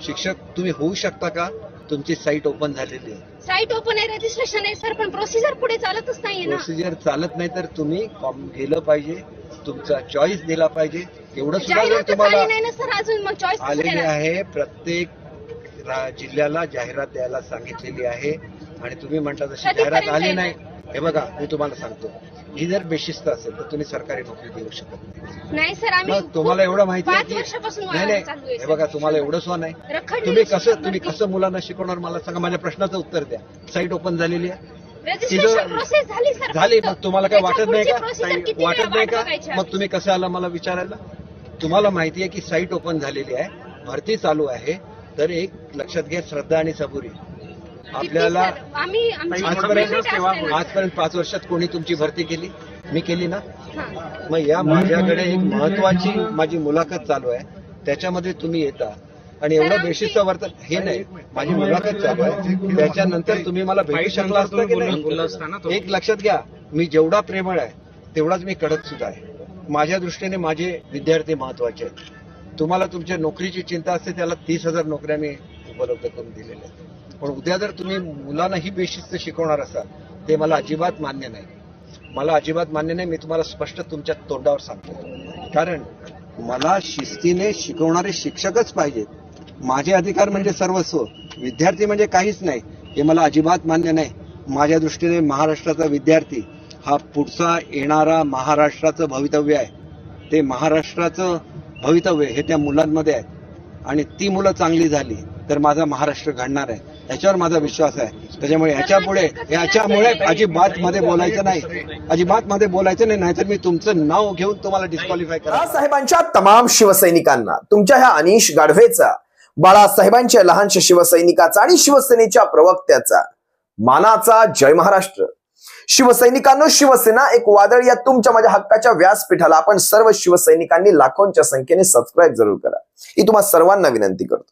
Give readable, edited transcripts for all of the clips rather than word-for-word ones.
शिक्षक तुम्ही होऊ शकता का? तुमची साईट ओपन झालेली आहे. साईट ओपन आहे, रजिस्ट्रेशन आहे सर, पण प्रोसिजर पुढे चालतच नाहीये ना. प्रोसिजर चालत नाही तर तुम्ही गेलं पाहिजे, तुमचा चॉईस दिला पाहिजे. एवढं सुद्धा जर जाहिरातच तुम्हाला आली नाही ना सर अजून, मग चॉईस आलेले आहे. प्रत्येक जिल्ह्याला जाहिरात द्यायला सांगितलेली आहे आणि तुम्ही म्हटलं जशी जाहिरात आली नाही. हे बघा, मी तुम्हाला सांगतो, ही जर बेशिस्त असेल तर तुम्ही सरकारी नोकरी देऊ शकत नाही सर. आम्ही मग तुम्हाला एवढं माहिती आहे 5 की वर्षापासून नाही नाही, हे बघा, तुम्हाला एवढं सुद्धा नाही. तुम्ही कसं मुलांना शिकवणार मला सांगा. माझ्या प्रश्नाचं उत्तर द्या. साईट ओपन झालेली आहे, प्रोसेस झाली सर. झाली. मग तुम्हाला काय वाटत नाही का? वाटत वाटत नाही का? मग तुम्ही कसं आला मला विचारायला? तुम्हाला माहिती आहे की साईट ओपन झालेली आहे, भरती चालू आहे. तर एक लक्षात घ्या, श्रद्धा आणि सबुरी. आपल्याला आजपर्यंत 5 वर्षात कोणी तुमची भरती केली? मी केली ना. मग या माझ्याकडे एक महत्वाची माझी मुलाखत चालू आहे, त्याच्यामध्ये तुम्ही येता आणि एवढं बेशिस्त वर्तन हे नाही. माझी मुलाखत चालू आहे, त्याच्यानंतर तुम्ही मला भेटू शकला असता की नाही? एक लक्षात घ्या, मी जेवढा प्रेमळ आहे तेवढाच मी कडक सुद्धा आहे. माझ्या दृष्टीने माझे विद्यार्थी महत्वाचे आहेत. तुम्हाला तुमच्या नोकरीची चिंता असते, त्याला 30,000 नोकऱ्या मी उपलब्ध करून दिलेल्या आहेत. पण उद्या जर तुम्ही मुलांना ही बेशिस्त शिकवणार असाल, ते मला अजिबात मान्य नाही. मला अजिबात मान्य नाही. मी तुम्हाला स्पष्ट तुमच्या तोंडावर सांगतो, कारण मला शिस्तीने शिकवणारे शिक्षकच पाहिजेत. माझे अधिकार म्हणजे सर्वस्व, विद्यार्थी म्हणजे काहीच नाही, हे मला अजिबात मान्य नाही. माझ्या दृष्टीने महाराष्ट्राचा विद्यार्थी हा पुढचा येणारा महाराष्ट्राचं भवितव्य आहे. ते महाराष्ट्राचं भवितव्य हे त्या मुलांमध्ये आहे आणि ती मुलं चांगली झाली तर माझा महाराष्ट्र घडणार आहे, याच्यावर माझा विश्वास आहे. त्याच्यामुळे ह्याच्यामुळे अजिबात मध्ये बोलायचं नाही, अजिबात मध्ये बोलायचं नाही, नाहीतर मी तुमचं नाव घेऊन तुम्हाला डिस्क्वालिफाय करा. बाळासाहेबांच्या तमाम शिवसैनिकांना तुमच्या ह्या अनिश गाढवेचा, बाळासाहेबांच्या लहानशा शिवसैनिकाचा आणि शिवसेनेच्या प्रवक्त्याचा मानाचा जय महाराष्ट्र. शिवसैनिकांनो, शिवसेना एक वादळ या तुमच्या माझ्या हक्काच्या व्यासपीठाला आपण सर्व शिवसैनिकांनी लाखोंच्या संख्येने सबस्क्राईब जरूर करा, ही तुम्हा सर्वांना विनंती करतो.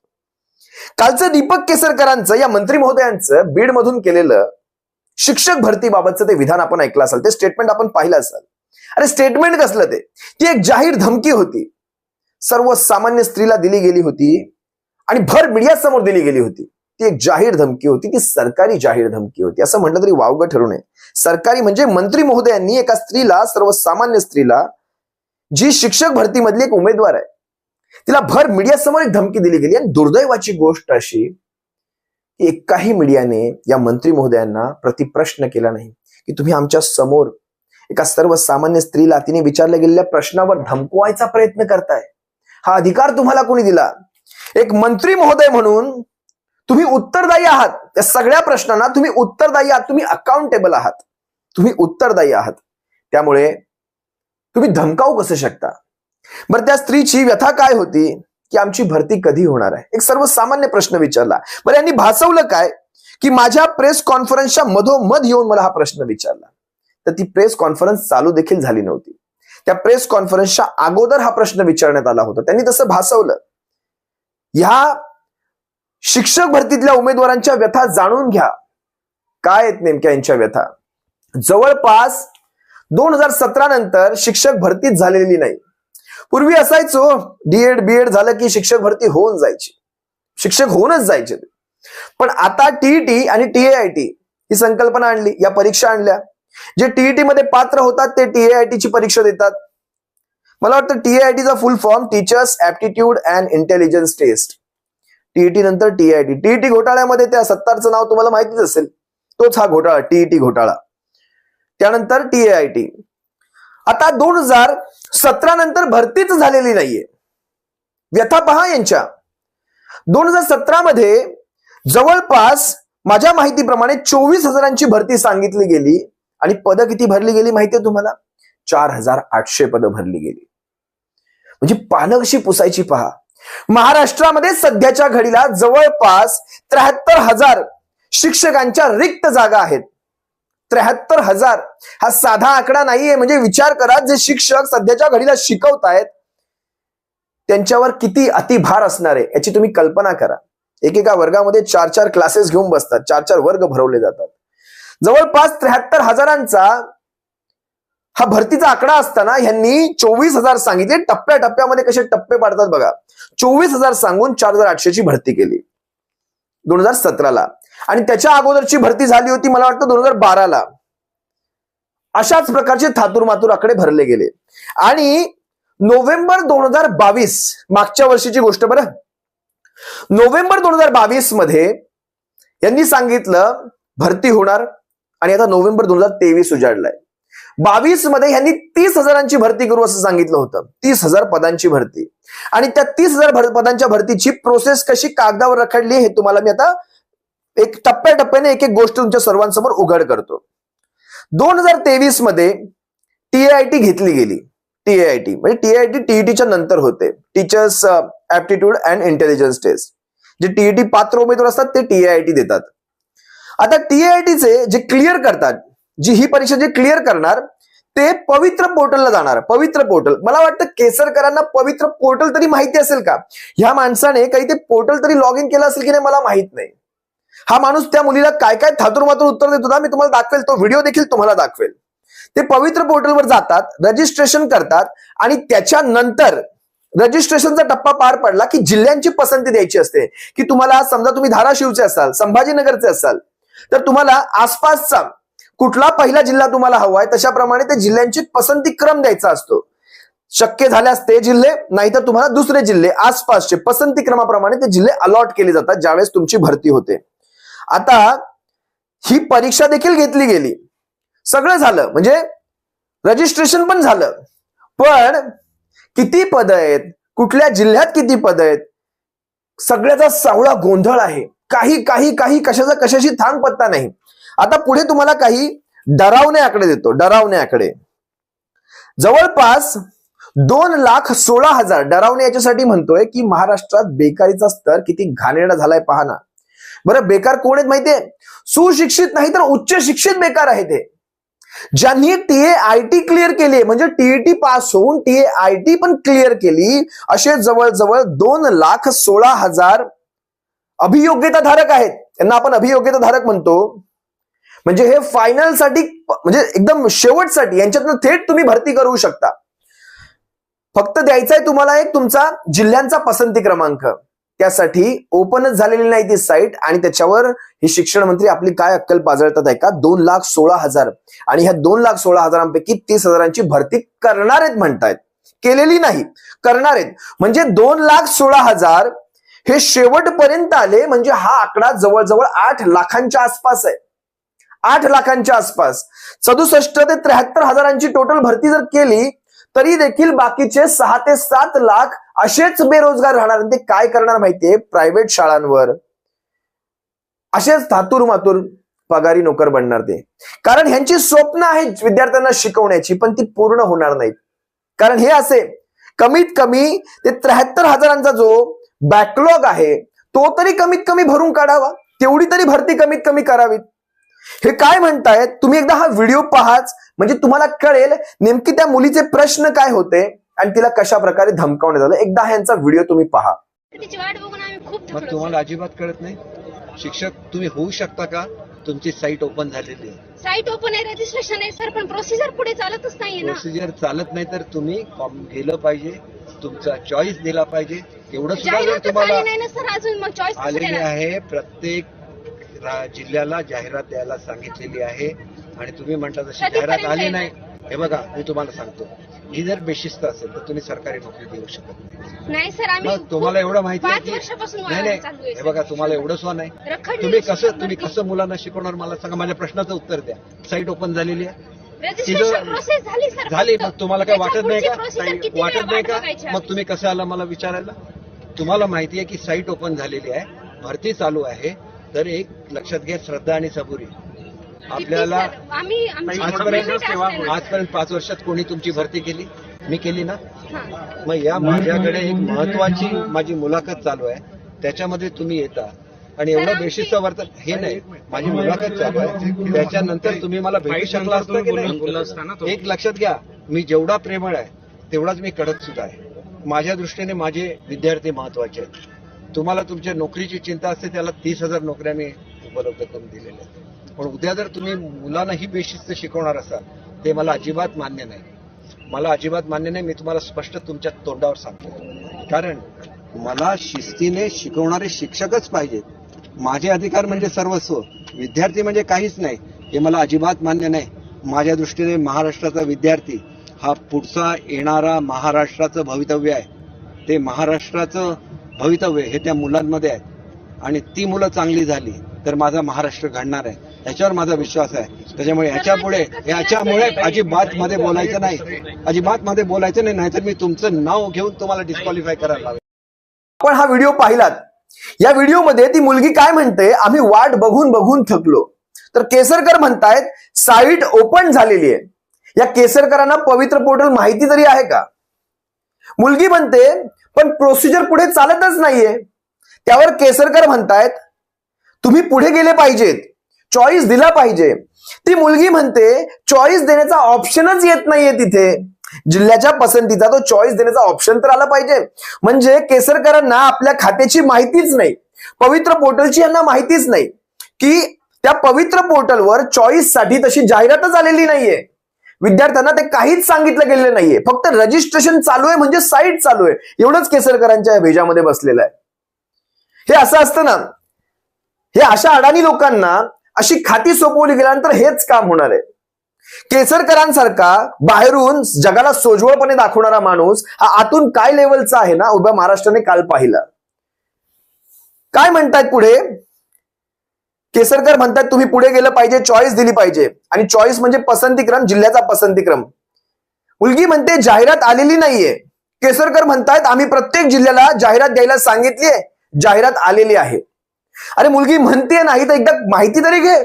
कालचं दीपक केसरकरांचं, या मंत्री महोदयांचं बीड मधून केलेलं शिक्षक भरतीबाबतचं ते विधान आपण ऐकलं असाल, ते स्टेटमेंट आपण पाहिलं असाल. अरे स्टेटमेंट कसलं ते? ती एक जाहीर धमकी होती, सर्वसामान्य स्त्रीला दिली गेली होती आणि भर मीडिया समोर दिली गेली होती. ती एक जाहीर धमकी होती, ती सरकारी जाहीर धमकी होती, असं म्हटलं तरी वावगं ठरू नये. सरकारी म्हणजे मंत्री महोदयांनी एका स्त्रीला, सर्वसामान्य स्त्रीला, जी शिक्षक भरतीमधली एक उमेदवार आहे, तिला भर मीडिया समोर एक धमकी दिली गेली. आणि दुर्दैवाची गोष्ट अशी की एकाही मीडियाने या मंत्री महोदयांना प्रतिप्रश्न केला नाही की तुम्ही आमच्या समोर एका सर्वसामान्य स्त्रीला तिने विचारल्या गेलेल्या प्रश्नावर धमकवायचा प्रयत्न करताय. हा अधिकार तुम्हाला कोणी दिला? एक मंत्री महोदय म्हणून तुम्ही उत्तरदायी आहात. या सगळ्या प्रश्नांना तुम्ही उत्तरदायी आहात, तुम्ही अकाउंटेबल आहात, तुम्ही उत्तरदायी आहात. त्यामुळे तुम्ही धमकावू कसं शकता? बरं, त्या स्त्रीची व्यथा काय होती की आमची भरती कधी होणार आहे? एक सर्वसामान्य प्रश्न विचारला. बरं, यांनी भासवलं काय की माझ्या प्रेस कॉन्फरन्सच्या मधोमध येऊन मला हा प्रश्न विचारला. तर ती प्रेस कॉन्फरन्स चालू देखील झाली नव्हती. त्या प्रेस कॉन्फरन्सच्या अगोदर हा प्रश्न विचारण्यात आला होता. त्यांनी तसं भासवलं. ह्या शिक्षक भरतीतल्या उमेदवारांच्या व्यथा जाणून घ्या, काय आहेत नेमक्या यांच्या व्यथा. जवळपास 2017 नंतर शिक्षक भरतीच झालेली नाही. पूर्वी असायचो, डीएड बीएड झालं की शिक्षक भरती होऊन जायची, शिक्षक होऊनच जायचे. पण आता टीईटी आणि टीएआयटी ही संकल्पना आणली, या परीक्षा आणल्या. जे टीईटी मध्ये पात्र होतात ते टीएआयटी ची परीक्षा देतात. मला वाटतं टीएआयटीचा full form teachers aptitude and intelligence test. TET नंतर टीआयटी. टीईटी घोटाळ्यामध्ये त्या सत्तारचं नाव तुम्हाला माहितीच असेल, तोच हा घोटाळा, टीईटी घोटाळा. त्यानंतर टीएआयटी. आता 2017 नंतर भरतीच झालेली नाहीये. व्यथा पहा यांच्या. 2017 मध्ये जवळपास माझ्या माहितीप्रमाणे 24,000ची भरती सांगितली गेली आणि पदं किती भरली गेली माहितीये तुम्हाला? 4,800 पदं भरली गेली. म्हणजे पानं कशी पुसायची पहा. महाराष्ट्रामध्ये सध्याच्या घडीला जवळपास 73,000 शिक्षकांच्या रिक्त जागा आहेत. 73,000 हा साधा आकडा नाहीये. म्हणजे विचार करा, जे शिक्षक सध्याच्या घडीला शिकवतायत त्यांच्यावर किती अतिभार असणार आहे याची तुम्ही कल्पना करा. एकेका वर्गामध्ये 4-4 क्लासेस घेऊन बसतात, 4-4 वर्ग भरवले जातात. जवळपास 73,000चा हा भरतीचा आकडा असताना ह्यांनी 24,000 सांगितले. टप्प्याटप्प्यामध्ये कसे टप्पे पाडतात बघा. 24,000 सांगून 4,800 ची भरती केली 2017ला. आणि त्याच्या अगोदरची भरती झाली होती मला वाटतं 2012ला. अशाच प्रकारचे थातूर आकडे भरले गेले. आणि नोव्हेंबर 2022 मागच्या वर्षीची गोष्ट बरं, नोव्हेंबर 2022 मध्ये यांनी सांगितलं भरती होणार. आणि आता नोव्हेंबर 2023 उजाडलाय. 22 मध्ये यांनी 30,000ची भरती करू असं सांगितलं होतं. 30,000 पदांची भरती. आणि त्या 30,000 पदांच्या भरतीची प्रोसेस कशी कागदावर रखडली हे तुम्हाला मी आता एक टप्प्याटप्प्याने एक एक गोष्ट तुमच्या सर्वांसमोर उघड करतो. 2023 मध्ये TAIT घेतली गेली. TAIT म्हणजे TAIT TETच्या नंतर होते, teachers aptitude and intelligence test. जे TET पात्र उमेदवार असतात ते TAIT देतात. आता TAITचे जे क्लिअर करतात, जी ही परीक्षा जे क्लिअर करणार ते पवित्र पोर्टलला जाणार. पवित्र पोर्टल, मला वाटतं केसरकरांना पवित्र पोर्टल तरी माहिती असेल का? ह्या माणसाने काही ते पोर्टल तरी लॉग इन केलं असेल की नाही मला माहित नाही. हा माणूस त्या मुलीला काय काय थातूरमातूर उत्तर देत होता मी तुम्हाला दाखवेल, तो व्हिडिओ देखील तुम्हाला दाखवेल. ते पवित्र पोर्टलवर जातात, रजिस्ट्रेशन करतात आणि त्याच्यानंतर रजिस्ट्रेशनचा टप्पा पार पडला की जिल्ह्यांची पसंती द्यायची असते. की तुम्हाला समजा तुम्ही धाराशिवचे असाल, संभाजीनगरचे असाल, तर तुम्हाला आसपासचा कुठला पहिला जिल्हा तुम्हाला हवाय तशाप्रमाणे त्या जिल्ह्यांची पसंती क्रम द्यायचा असतो. शक्य झाल्यास ते जिल्हे, नाहीतर तुम्हाला दुसरे जिल्हे आसपासचे पसंती क्रमाप्रमाणे ते जिल्हे अलॉट केले जातात ज्यावेळेस तुमची भरती होते. आता ही परीक्षा देखील घेतली गेली, सगळं झालं, म्हणजे रजिस्ट्रेशन पण झालं. पण किती पद आहेत, कुठल्या जिल्ह्यात किती पद आहेत, सगळ्याचा सावळा गोंधळ आहे. काही काही काही कशाचा कशाशी थांग पत्ता नाही. आता पुढे तुम्हाला काही डरावणे आकडे देतो. डरावणे आकडे जवळपास 2,16,000. डरावणे याच्यासाठी म्हणतोय की महाराष्ट्रात बेकारीचा स्तर किती घाणेरडा झालाय पहा ना. बरं, बेकार कोण आहेत माहितीये? सुशिक्षित नाही तर उच्च शिक्षित बेकार आहेत. हे ज्यांनी TAIT क्लिअर केली, म्हणजे TET पास होऊन TAIT पण क्लिअर केली, असे जवळजवळ 2,16,000 अभियोग्यताधारक आहेत. यांना आपण अभियोग्यताधारक म्हणतो. म्हणजे हे फायनल साठी, म्हणजे एकदम शेवटसाठी यांच्यातनं थेट तुम्ही भरती करू शकता. फक्त द्यायचा आहे तुम्हाला एक तुमचा जिल्ह्यांचा पसंती क्रमांक. त्यासाठी ओपनच झालेली नाही ती साईट आणि त्याच्यावर हे शिक्षण मंत्री आपली काय अक्कल पाजळतात आहे का? 2,16,000 आणि ह्या 2,16,000पैकी 30,000ची भरती करणार आहेत म्हणतायत. केलेली नाही, करणार आहेत. म्हणजे 2,16,000 हे शेवटपर्यंत आले, म्हणजे हा आकडा जवळजवळ 8 लाखांच्या आसपास आहे. 8 लाखांच्या आसपास. 67 ते 73,000ची टोटल भरती जर केली तरी देखील बाकीचे 6 ते 7 लाख असेच बेरोजगार राहणार. ते काय करणार माहितीये? प्रायव्हेट शाळांवर असेच थातूर पगारी नोकर बनणार ते. कारण ह्यांची स्वप्न आहेत विद्यार्थ्यांना शिकवण्याची, पण ती पूर्ण होणार नाहीत. कारण हे असे कमीत कमी ते 73,000चा जो बॅकलॉग आहे तो तरी कमीत कमी भरून काढावा. तेवढी तरी भरती कमीत कमी करावीत. हे काय म्हणतायत तुम्ही एकदा हा व्हिडिओ पहाच, म्हणजे तुम्हाला कळेल नेमकी त्या मुलीचे प्रश्न काय होते आणि तिला कशा प्रकारे धमकावण्यात आलं. एकदा ह्यांचा व्हिडिओ तुम्ही पहा. तिची वाट बघून आम्ही खूप मग थकलो. तुम्हाला अजिबात कळत नाही? शिक्षक तुम्ही होऊ शकता का? तुमची साईट ओपन झालेली आहे, साईट ओपन आहे, रजिस्ट्रेशन आहे सर, पण प्रोसिजर पुढे चालतच नाहीये ना. प्रोसिजर चालत नाही तर तुम्ही गेलं पाहिजे, तुमचा चॉईस दिला पाहिजे. एवढं सुद्धा जर जाहिरात तुम्हाला आली नाही ना सर अजून, मग चॉईस आलेली आहे. प्रत्येक जिल्ह्याला जाहिरात द्यायला सांगितलेली आहे आणि तुम्ही म्हटलं जशी जाहिरात आली नाही. हे बघा, मी तुम्हाला सांगतो, ही जर बेशिस्त असेल तर तुम्ही सरकारी नोकरी देऊ शकत नाही. नाही सर, आम्ही मग तुम्हाला एवढं माहिती आहे 5 की वर्षापासून नाही नाही, चालू आहे. हे बघा, तुम्हाला एवढं सुद्धा नाही. तुम्ही कसं मुलांना शिकवणार मला सांगा. माझ्या प्रश्नाचं उत्तर द्या. साईट ओपन झालेली आहे, रजिस्ट्रेशन प्रोसेस झाली सर. झाली. मग तुम्हाला काय वाटत नाही का? वाटत वाटत नाही का? मग तुम्ही कसं आला मला विचारायला? तुम्हाला माहिती आहे की साईट ओपन झालेली आहे, भरती चालू आहे. तर एक लक्षात घ्या, श्रद्धा आणि सबुरी. आपल्याला आजपर्यंत 5 वर्षात कोणी तुमची भरती केली? मी केली ना. मग या माझ्याकडे एक महत्वाची माझी मुलाखत चालू आहे, त्याच्यामध्ये तुम्ही येता आणि एवढं बेशिस्त वर्तन हे नाही. माझी मुलाखत चालू आहे, त्याच्यानंतर तुम्ही मला भेटू शकला असता की नाही? एक लक्षात घ्या, मी जेवढा प्रेमळ आहे तेवढाच मी कडक सुद्धा आहे. माझ्या दृष्टीने माझे विद्यार्थी महत्वाचे आहेत. तुम्हाला तुमच्या नोकरीची चिंता असते, त्याला 30,000 नोकऱ्या मी उपलब्ध करून दिलेल्या आहेत. पण उद्या जर तुम्ही मुलांना ही बेशिस्त शिकवणार असाल ते मला अजिबात मान्य नाही. मला अजिबात मान्य नाही. मी तुम्हाला स्पष्ट तुमच्या तोंडावर सांगतो. कारण मला शिस्तीने शिकवणारे शिक्षकच पाहिजेत. माझे अधिकार म्हणजे सर्वस्व, विद्यार्थी म्हणजे काहीच नाही, हे मला अजिबात मान्य नाही. माझ्या दृष्टीने महाराष्ट्राचा विद्यार्थी हा पुढचा येणारा महाराष्ट्राचं भवितव्य आहे. ते महाराष्ट्राचं भवितव्य हे त्या मुलांमध्ये आहे आणि ती मुलं चांगली झाली तर माझा महाराष्ट्र घडणार आहे, याच्यावर माझा विश्वास आहे. त्याच्यामुळे याच्यामुळे अजिबात मध्ये बोलायचं नाही, अजिबात मध्ये बोलायचं नाही, नाहीतर मी तुमचं नाव घेऊन तुम्हाला डिस्क्वालिफाय करायला लावेल. आपण हा व्हिडिओ पाहिलात. या व्हिडिओमध्ये ती मुलगी काय म्हणते, आम्ही वाट बघून बघून थकलो. तर केसरकर म्हणतायत साईट ओपन झालेली आहे. या केसरकरांना पवित्र पोर्टल माहिती तरी आहे का? मुलगी म्हणते पण प्रोसिजर पुढे चालतच नाहीये. त्यावर केसरकर म्हणतायत तुम्ही पुढे गेले पाहिजेत, चॉईस दिला पाहिजे. ती मुलगी म्हणते चॉईस देण्याचा ऑप्शनच येत नाहीये तिथे. जिल्ह्याच्या पसंतीचा तो चॉईस देण्याचा ऑप्शन तर आला पाहिजे. म्हणजे केसरकरांना आपल्या खात्याची माहितीच नाही, पवित्र पोर्टलची यांना माहितीच नाही की त्या पवित्र पोर्टलवर चॉईस साठी तशी जाहिरातच आलेली नाहीये. विद्यार्थ्यांना ते काहीच सांगितलं गेलेलं नाहीये. फक्त रजिस्ट्रेशन चालू आहे म्हणजे साईट चालू आहे, एवढंच केसरकरांच्या या भेजामध्ये बसलेलं आहे. हे असं असतं ना, हे अशा अडाणी लोकांना अशी खाती सोपवली गेल्यानंतर हेच काम होणार आहे. केसरकरांसारखा बाहेरून जगाला सोज्वळपणे दाखवणारा माणूस हा आतून काय लेवलचा आहे ना, उभ्या महाराष्ट्राने काल पाहिला. काय म्हणतायत पुढे? केसरकर म्हणतात तुम्ही पुढे गेलं पाहिजे, चॉईस दिली पाहिजे. आणि चॉईस म्हणजे पसंतीक्रम, जिल्ह्याचा पसंतीक्रम. मुलगी म्हणते जाहिरात आलेली नाहीये. केसरकर म्हणतायत आम्ही प्रत्येक जिल्ह्याला जाहिरात द्यायला सांगितलीये, जाहिरात आलेली आहे. अरे मुलगी म्हणते नाही तर एकदा माहिती तरी घे.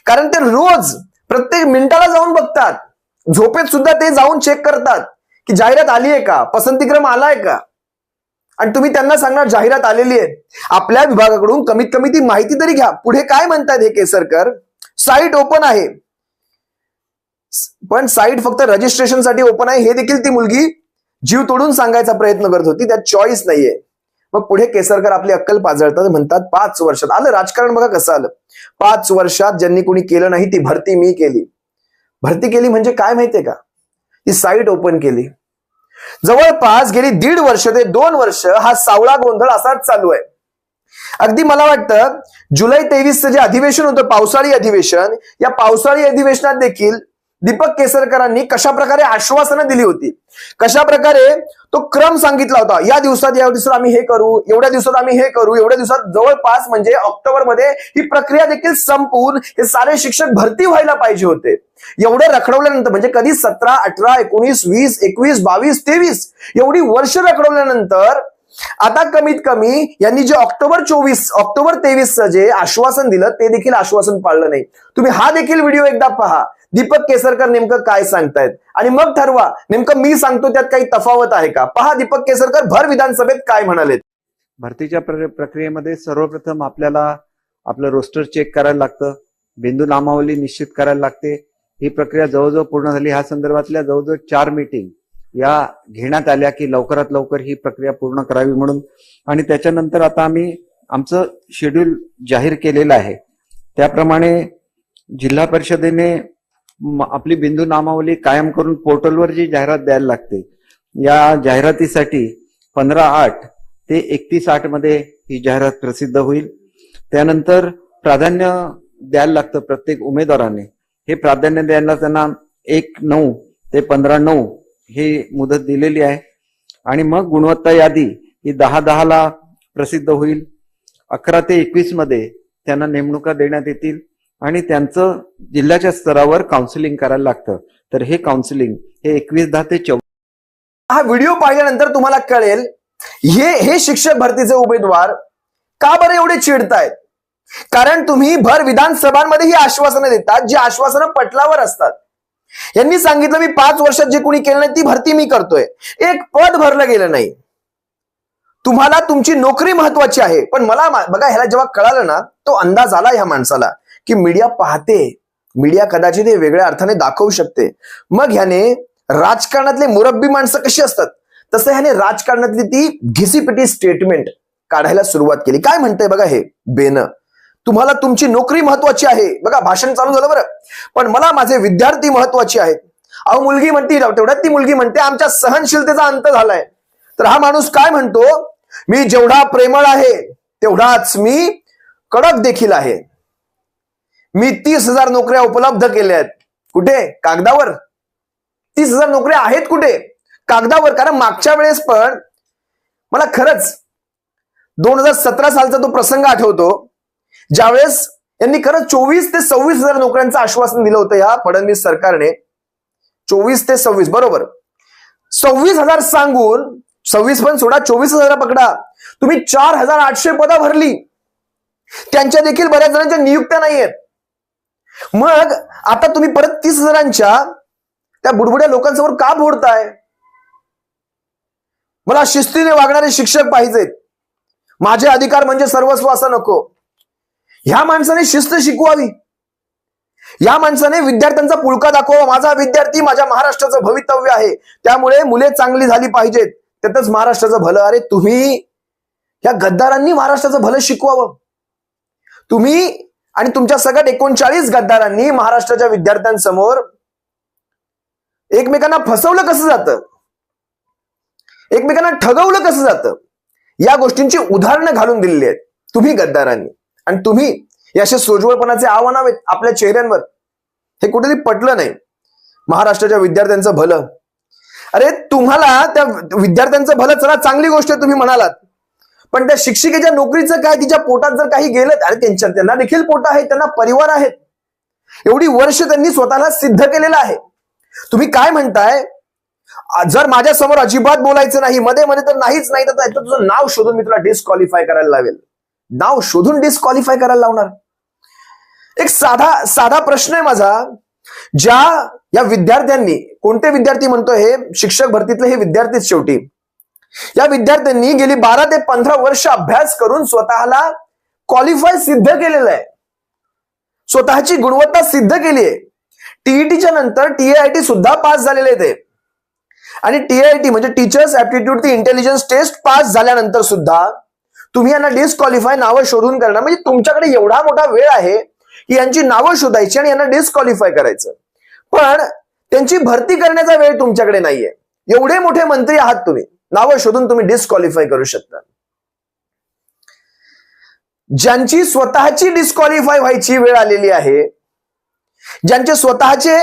कारण ते रोज प्रत्येक मिनिटाला जाऊन बघतात, झोपेत सुद्धा ते जाऊन चेक करतात की जाहिरात आली आहे का, पसंतीक्रम आलाय का. आणि तुम्ही त्यांना सांगणार जाहिरात आलेली आहे. आपल्या विभागाकडून कमीत कमी ती माहिती तरी घ्या. पुढे काय म्हणतात हे केसरकर, साईट ओपन आहे, पण साईट फक्त रजिस्ट्रेशनसाठी ओपन आहे हे देखील ती मुलगी जीव तोडून सांगायचा प्रयत्न करत होती. त्यात चॉईस नाहीये. मग पुढे केसरकर आपली अक्कल पाजळतात, म्हणतात 5 वर्षात आलं राजकारण. बघा कसं आलं. 5 वर्षात ज्यांनी कोणी केलं नाही ती भरती मी केली. भरती केली म्हणजे काय माहितीये का, ती साईट ओपन केली. जवळपास गेली 1.5 वर्ष ते 2 वर्ष हा सावळा गोंधळ असाच चालू आहे. अगदी मला वाटतं जुलै 23चं जे अधिवेशन होतं, पावसाळी अधिवेशन, या पावसाळी अधिवेशनात देखील दीपक केसरकरांनी कशा प्रकारे आश्वासनं दिली होती, कशा प्रकारे तो क्रम सांगितला होता. या दिवसात आम्ही हे करू, एवढ्या दिवसात आम्ही हे करू, एवढ्या दिवसात जवळपास म्हणजे ऑक्टोबरमध्ये ही प्रक्रिया देखील संपवून हे सारे शिक्षक भरती व्हायला पाहिजे होते. एवढे रखडवल्यानंतर म्हणजे कधी 17, 18, 19, 20, 21, 22, 23 एवढी वर्ष रखडवल्यानंतर आता कमीत कमी यांनी जे ऑक्टोबर 23चं जे आश्वासन दिलं ते देखील आश्वासन पाळलं नाही. तुम्ही हा देखील व्हिडिओ एकदा पहा. दीपक केसरकर नेमकं काय सांगतायत आणि मग ठरवा नेमकं मी सांगतो त्यात काही तफावत आहे का. पहा दीपक केसरकर भर विधानसभेत काय म्हणाले. भरतीच्या प्रक्रियेमध्ये सर्वप्रथम आपल्याला आपलं रोस्टर चेक करायला लागतं, बिंदू नामावली निश्चित करायला लागते. ही प्रक्रिया जवळजवळ पूर्ण झाली. ह्या संदर्भातल्या जवळजवळ 4 मीटिंग या घेण्यात आल्या की लवकरात लवकर ही प्रक्रिया पूर्ण करावी म्हणून. आणि त्याच्यानंतर आता आम्ही आमचं शेड्यूल जाहीर केलेलं आहे. त्याप्रमाणे जिल्हा परिषदेने आपली बिंदू नामावली कायम करून पोर्टलवर जी जाहिरात द्यायला लागते, या जाहिरातीसाठी 15/8 ते 31/8 मध्ये ही जाहिरात प्रसिद्ध होईल. त्यानंतर प्राधान्य द्यायला लागतं प्रत्येक उमेदवाराने. हे प्राधान्य द्यायला त्यांना 1/9 ते 15/9 हे मुदत दिलेली आहे. आणि मग गुणवत्ता यादी ही 10/10 प्रसिद्ध होईल. 11 ते 21 मध्ये त्यांना नेमणुका देण्यात येतील आणि त्यांचं जिल्ह्याच्या स्तरावर काउन्सिलिंग करायला लागतं. तर हे काउन्सिलिंग हे 21/10 ते 24. हा व्हिडिओ पाहिल्यानंतर तुम्हाला कळेल हे शिक्षक भरतीचे उमेदवार का बरं एवढे चिडतायत. कारण तुम्ही भर विधानसभांमध्ये ही आश्वासनं देतात जी आश्वासनं पटलावर असतात. यांनी सांगितलं मी 5 वर्षात जे कोणी केलं नाही ती भरती मी करतोय. एक पद भरलं गेलं नाही. तुम्हाला तुमची नोकरी महत्वाची आहे. पण मला बघा ह्याला जेव्हा कळालं ना, तो अंदाज आला ह्या माणसाला की मीडिया पाहते, मीडिया कदाचित हे वेगळ्या अर्थाने दाखवू शकते. मग ह्याने राजकारणातले मुरब्बी माणसं कशी असतात तसं ह्याने राजकारणातली ती घिसीपिटी स्टेटमेंट काढायला सुरुवात केली. काय म्हणतंय बघा हे बेन, तुम्हाला तुमची नोकरी महत्वाची आहे, बघा भाषण चालू झालं बरं, पण मला माझे विद्यार्थी महत्वाचे आहेत. अहो मुलगी म्हणते, तेवढ्यात ती मुलगी म्हणते आमच्या सहनशीलतेचा अंत झालाय. तर हा माणूस काय म्हणतो, मी जेवढा प्रेमळ आहे तेवढाच मी कडक देखील आहे. मी 30,000 नोकऱ्या उपलब्ध केल्या आहेत. कुठे? कागदावर. 30,000 नोकऱ्या आहेत कुठे? कागदावर. कारण मागच्या वेळेस पण मला खरंच 2017 सालचा तो प्रसंग आठवतो, ज्यावेळेस यांनी खरंच 24 ते 26,000 नोकऱ्यांचं आश्वासन दिलं होतं या फडणवीस सरकारने. 24 ते 26 बरोबर. 26,000 सांगून, 26 पण सोडा, 24,000 पकडा, तुम्ही 4,800 पदं भरली. त्यांच्या देखील बऱ्याच जणांच्या नियुक्त्या नाहीयेत. मग आता तुम्ही परत 30,000च्या त्या बुडबुड्या लोकांसमोर का फोडताय? मला शिस्तीने वागणारे शिक्षक पाहिजेत, माझे अधिकार म्हणजे सर्वस्व असं नको. ह्या माणसाने शिस्त शिकवावी. या माणसाने विद्यार्थ्यांचा पुळका दाखवा. माझा विद्यार्थी माझ्या महाराष्ट्राचं भवितव्य आहे, त्यामुळे मुले चांगली झाली पाहिजेत, त्यातच महाराष्ट्राचं भलं. अरे तुम्ही, या गद्दारांनी महाराष्ट्राचं भलं शिकवावं. तुम्ही आणि तुमच्या सगळ्यात 39 गद्दारांनी महाराष्ट्राच्या विद्यार्थ्यांसमोर एकमेकांना फसवलं कसं जातं, एकमेकांना ठगवलं कसं जातं, या गोष्टींची उदाहरणं घालून दिलेली आहेत तुम्ही गद्दारांनी. आणि तुम्ही याचे सोज्वळपणाचे आव्हान आहेत आपल्या चेहऱ्यांवर. हे कुठेतरी पटलं नाही. महाराष्ट्राच्या विद्यार्थ्यांचं भलं, अरे तुम्हाला त्या विद्यार्थ्यांचं भलं, चला चांगली गोष्ट आहे तुम्ही म्हणालात, पण त्या शिक्षिकेच्या नोकरीचं काय? तिच्या पोटात जर काही गेलं, अरे त्यांना देखील पोट आहे, त्यांना परिवार आहेत, एवढी वर्ष त्यांनी स्वतःला सिद्ध केलेलं आहे. तुम्ही काय म्हणताय, जर माझ्या समोर अजिबात बोलायचं नाही, मध्ये मध्ये तर नाहीच, नाही तर तुझं नाव शोधून मी तुला डिस्क्वालिफाय करायला लावेल. नाव शोधून डिस्क्वालिफाय करायला लावणार? एक साधा प्रश्न आहे माझा. या विद्यार्थ्यांनी, कोणते विद्यार्थी म्हणतोय, हे शिक्षक भरतीतले हे विद्यार्थीच शेवटी, या विद्यार्थ्यांनी गेली 12 ते 15 वर्ष अभ्यास करून स्वतःला क्वालिफाय सिद्ध केलेलं आहे, स्वतःची गुणवत्ता सिद्ध केली आहे. टीईटीच्या नंतर TAIT सुद्धा पास झालेले ते, आणि TAIT म्हणजे teachers aptitude intelligence test pass झाल्यानंतर सुद्धा तुम्ही यांना डिस्क्वालिफाय नावं शोधून करणार. म्हणजे तुमच्याकडे एवढा मोठा वेळ आहे की यांची नावं शोधायची आणि यांना डिस्क्वालिफाय करायचं, पण त्यांची भरती करण्याचा वेळ तुमच्याकडे नाहीये. एवढे मोठे मंत्री आहात तुम्ही, नावं शोधून तुम्ही डिस्क्वालिफाय करू शकता. ज्यांची स्वतःची डिस्क्वालिफाय व्हायची वेळ आलेली आहे, ज्यांचे स्वतःचे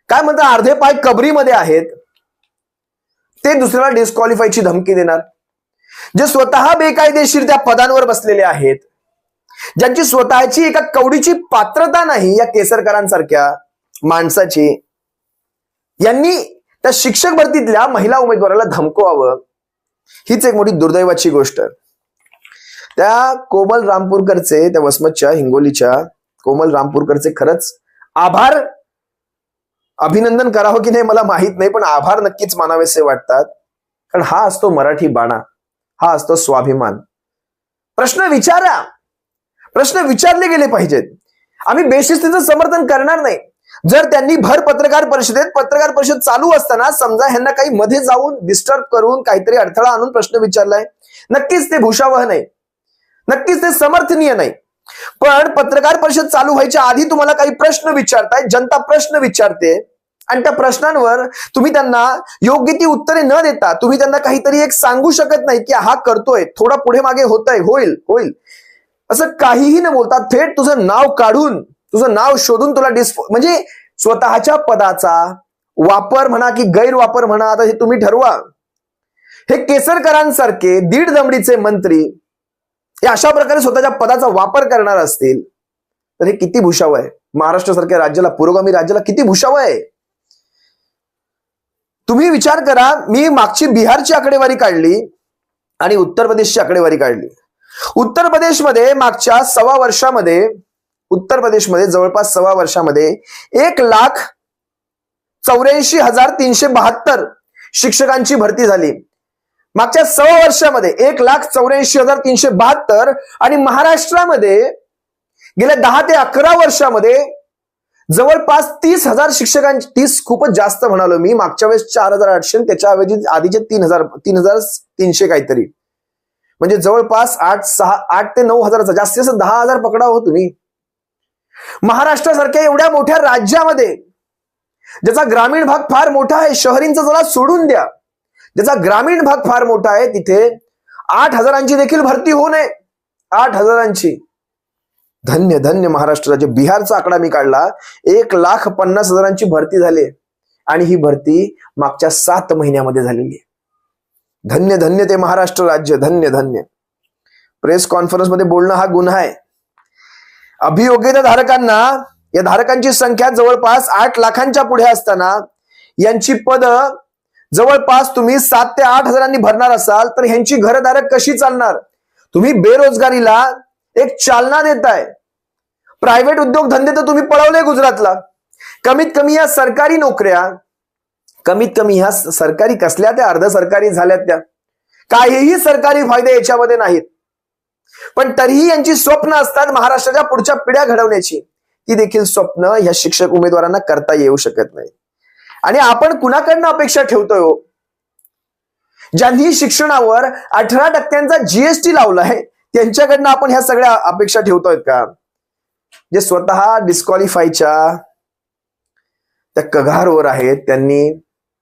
काय म्हणतात अर्धे पाय कबरीमध्ये आहेत, ते दुसऱ्याला डिस्क्वालिफायची धमकी देणार. जे स्वतः बेकायदेशीर त्या पदांवर बसलेले आहेत, ज्यांची स्वतःची एका कवडीची पात्रता नाही, या केसरकरांसारख्या माणसाची, यांनी त्या शिक्षक भरतीतल्या महिला उमेदवाराला धमकवावं, हीच एक मोठी दुर्दैवाची गोष्ट. त्या कोमल रामपूरकरचे, त्या वसमतच्या हिंगोलीच्या कोमल रामपूरकरचे खरंच आभार, अभिनंदन करावं की नाही मला माहित नाही, पण आभार नक्कीच मानावेसे वाटतात. कारण हा असतो मराठी बाणा, हा असतो स्वाभिमान. प्रश्न विचारा, प्रश्न विचारले गेले पाहिजेत. आम्ही बेशिस्तीचं समर्थन करणार नाही. जर त्यांनी भर पत्रकार परिषद चालू असताना समजा ह्यांना काही मध्ये जाऊन डिस्टर्ब करून काहीतरी अडथळा आणून प्रश्न विचारलाय, नक्कीच ते भूषावह नाही, नक्कीच ते समर्थनीय नाही. पण पत्रकार परिषद चालू व्हायच्या आधी तुम्हाला काही प्रश्न विचारताय, जनता प्रश्न विचारते, आणि त्या प्रश्नांवर तुम्ही त्यांना योग्य ती उत्तरे न देता तुम्ही त्यांना काहीतरी एक सांगू शकत नाही की हा करतोय, थोडा पुढे मागे होतंय, होईल असं काहीही न बोलता थेट तुझं नाव काढून, तुझं नाव शोधून तुला म्हणजे स्वतःच्या पदाचा वापर म्हणा की गैरवापर म्हणा, आता हे तुम्ही ठरवा. हे केसरकरांसारखे दीड दमडीचे मंत्री हे अशा प्रकारे स्वतःच्या पदाचा वापर करणार असतील तर हे किती भूषावह आहे. महाराष्ट्रासारख्या राज्याला, पुरोगामी राज्याला किती भूषावह आहे. तुम्ही विचार करा, मी मागची बिहारची आकडेवारी काढली आणि उत्तर प्रदेशची आकडेवारी काढली. उत्तर प्रदेशमध्ये मागच्या 1.25 वर्षामध्ये, उत्तर प्रदेशमध्ये जवळपास 1.25 वर्षामध्ये 1,84,372 शिक्षकांची भरती झाली. मागच्या 1.25 वर्षामध्ये 1,84,372, आणि महाराष्ट्रामध्ये गेल्या 10 ते 11 वर्षामध्ये जवळपास 30,000 शिक्षकांची, 30 खूपच जास्त म्हणालो मी, मागच्या वेळेस 4,800, त्याच्या ऐवजी आधीचे 3,300 काहीतरी, म्हणजे जवळपास 8 ते 9 हजाराचा, जास्तीत जास्त 10,000 पकडा हो तुम्ही. महाराष्ट्रासारख्या एवढ्या मोठ्या राज्यामध्ये, ज्याचा ग्रामीण भाग फार मोठा आहे, शहरींचा जरा सोडून द्या, ज्याचा ग्रामीण भाग फार मोठा आहे, तिथे 8,000ची देखील भरती होऊ नये. 8,000ची. धन्य धन्य महाराष्ट्र राज्य. बिहारचा आकडा मी काढला, 1,50,000ची भरती झाली आणि ही भरती मागच्या 7 महिन्यामध्ये झालेली आहे. धन्य धन्य ते महाराष्ट्र राज्य. धन्य धन्य. प्रेस कॉन्फरन्स मध्ये बोलणं हा गुन्हा आहे. अभियोग्यता धारकांना, या धारकांची संख्या जवळपास 8 लाखांच्या पुढे असताना यांची पद जवळपास तुम्ही 7 ते 8 हजारांनी भरणार असाल तर ह्यांची घरधारक कशी चालणार? तुम्ही बेरोजगारीला एक चालना देताय. प्रायव्हेट उद्योग धंदे तर तुम्ही पळवले गुजरातला. कमीत कमी या सरकारी नोकऱ्या, कमीत कमी ह्या सरकारी कसल्या त्या अर्ध सरकारी झाल्यात, त्या काहीही सरकारी फायदे याच्यामध्ये नाहीत. पण तरीही यांची स्वप्न असतात महाराष्ट्राच्या पुढच्या पिढ्या घडवण्याची. ती देखील स्वप्न ह्या शिक्षक उमेदवारांना करता येऊ शकत नाही. आणि आपण कुणाकडनं अपेक्षा ठेवतोय हो? ज्यांनी शिक्षणावर 18% GST लावलाय त्यांच्याकडनं आपण ह्या सगळ्या अपेक्षा ठेवतोय का? जे स्वतः डिस्क्वालिफायच्या त्या कगारवर आहेत, त्यांनी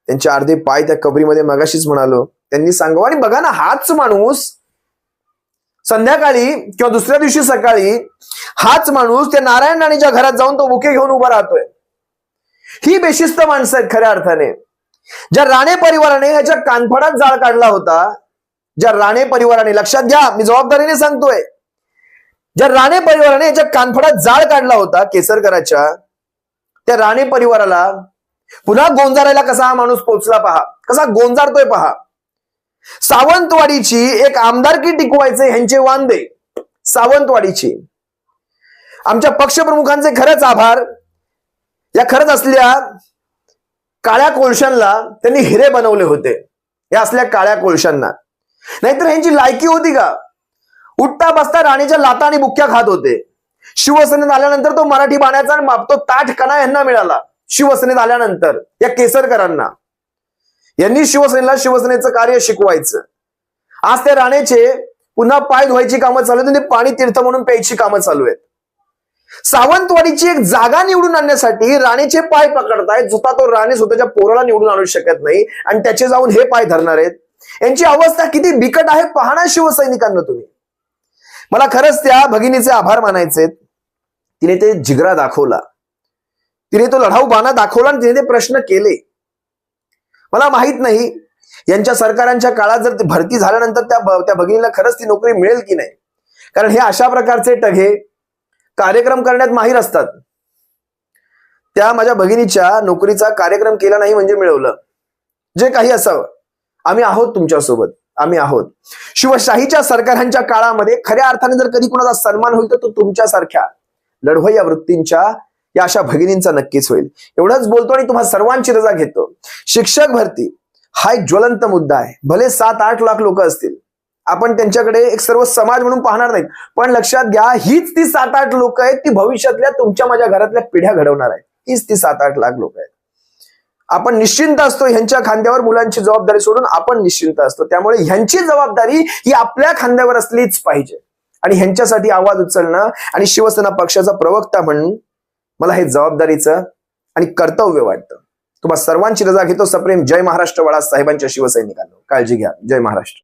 त्यांचे अर्धे पाय त्या कबरीमध्ये मगाशीच म्हणालो त्यांनी सांगावं. आणि बघा ना, हाच माणूस संध्याकाळी किंवा दुसऱ्या दिवशी सकाळी हाच माणूस त्या नारायण राणेच्या घरात जाऊन तो बुके घेऊन उभा राहतोय. ही बेशिस्त माणसं आहेत खऱ्या अर्थाने. ज्या राणे परिवाराने ह्याच्या कानफडात जाळ काढला होता, ज्या राणे परिवाराने, लक्षात घ्या मी जबाबदारीने सांगतोय, ज्या राणे परिवाराने याच्या कानफडात जाळ काढला होता केसरकराच्या, त्या राणे परिवाराला पुन्हा गोंजारायला कसा हा माणूस पोचला पहा, कसा गोंजारतोय पहा. सावंतवाडीची एक आमदारकी टिकवायचे ह्यांचे वांदे. सावंतवाडीची आमच्या पक्षप्रमुखांचे खरंच आभार. या खरंच असल्या काळ्या कोळशांना त्यांनी हिरे बनवले होते, या असल्या काळ्या कोळशांना. नाहीतर ह्यांची लायकी होती का? उठता बसता राणीच्या लाता आणि बुक्क्या खात होते. शिवसेनेत आल्यानंतर तो मराठी बाण्याचा माप, तो ताठकणा यांना मिळाला. शिवसेनेत आल्यानंतर या केसरकरांना, यांनी शिवसेनेला शिवसेनेचं कार्य शिकवायचं. आज त्या राणेचे पुन्हा पाय धुवायची कामं चालू आहेत, ते पाणी तीर्थ म्हणून प्यायची कामं चालू आहेत. सावंतवाडीची एक जागा निवडून आणण्यासाठी राणेचे पाय पकडतायत. जुता तो राणे स्वतःच्या पोराला निवडून आणू शकत नाही आणि त्याचे जाऊन हे पाय धरणार आहेत. यांची अवस्था किती बिकट आहे पाहणा शिवसैनिकांना तुम्ही. मला खरंच त्या भगिनीचे आभार मानायचे. तिने ते जिगरा दाखवला, तिने तो लढाऊ बाणा दाखवला आणि तिने ते प्रश्न केले. मला माहित नाही यांच्या सरकारांच्या काळात जर भरती झाल्यानंतर त्या भगिनीला खरंच ती नोकरी मिळेल की नाही. कारण हे अशा प्रकारचे टघे कार्यक्रम करण्यात माहीर असतात. त्या माझ्या भगिनीच्या नोकरीचा कार्यक्रम केला नाही म्हणजे मिळवलं. जे काही असावं, आम्ही आहोत तुमच्यासोबत, आम्ही आहोत. शिवशाहीच्या सरकारांच्या काळामध्ये खऱ्या अर्थाने जर कधी कुणाचा सन्मान होईल तर तो तुमच्यासारख्या लढवय्या वृत्तींच्या या अशा भगिनींचा नक्कीच होईल. एवढंच बोलतो आणि तुम्हा सर्वांची रजा घेतो. शिक्षक भरती हा एक ज्वलंत मुद्दा आहे. भले 7-8 लाख लोक असतील, आपण त्यांच्याकडे एक सर्व समाज म्हणून पाहणार नाहीत, पण लक्षात घ्या हीच ती 7-8 लोक आहेत, ती भविष्यातल्या तुमच्या माझ्या घरातल्या पिढ्या घडवणार आहेत. हीच ती 7-8 लाख लोक आहेत. आपण निश्चिंत असतो ह्यांच्या खांद्यावर मुलांची जबाबदारी सोडून आपण निश्चिंत असतो. त्यामुळे ह्यांची जबाबदारी ही आपल्या खांद्यावर असलीच पाहिजे आणि ह्यांच्यासाठी आवाज उचलणं आणि शिवसेना पक्षाचा प्रवक्ता म्हणून मला हे जबाबदारीचं आणि कर्तव्य वाटतं. तुम्हा सर्वांची रजा घेतो. सप्रेम जय महाराष्ट्र. बाळासाहेबांच्या शिवसैनिकांनो काळजी घ्या. जय महाराष्ट्र.